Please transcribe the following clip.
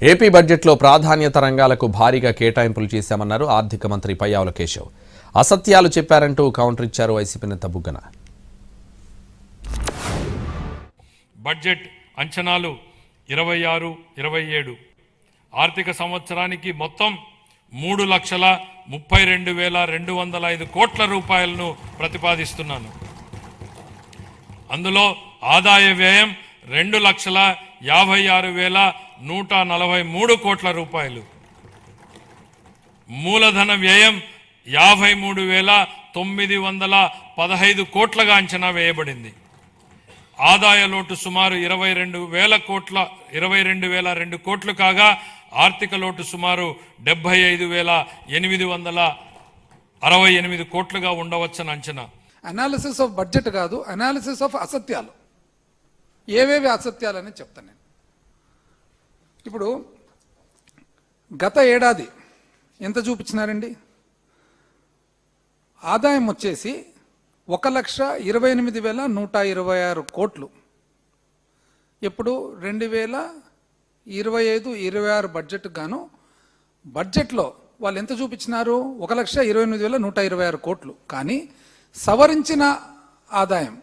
AP బడ్జెట్లో ప్రాధాన్యత రంగాలకు భారీగా కేటాయింపులు చేశామన్నారు ఆర్థిక మంత్రి పయ్యావుల కేశవ్. అసత్యాలు చెప్పారంటూ కౌంటర్ ఇచ్చారు వైసీపీ నేత బుగ్గన. బడ్జెట్ అంచనాలు 26-27 ఆర్థిక సంవత్సరానికి మొత్తం 3,32,205 కోట్ల రూపాయలను ప్రతిపాదిస్తున్నాను. అందులో ఆదాయ వ్యయం 2,56,143 కోట్ల రూపాయలు, మూలధన వ్యయం 53,915 కోట్లగా అంచనా వేయబడింది. ఆదాయ లోటు సుమారు 22,002 కోట్లు కాగా ఆర్థిక లోటు సుమారు 75,868 కోట్లుగా ఉండవచ్చని అంచనా. అనాలిసిస్ ఆఫ్ బడ్జెట్ కాదు, అనాలిసిస్ ఆఫ్ అసత్యాలు. ఏవేవి అసత్యాలని చెప్తాను నేను. ఇప్పుడు గత ఏడాది ఎంత చూపించినారండి? ఆదాయం వచ్చేసి 1,28,126 కోట్లు. ఇప్పుడు 2025-26 బడ్జెట్ గాను బడ్జెట్లో వాళ్ళు ఎంత చూపించినారు? 1,28,126 కోట్లు. కానీ సవరించిన ఆదాయం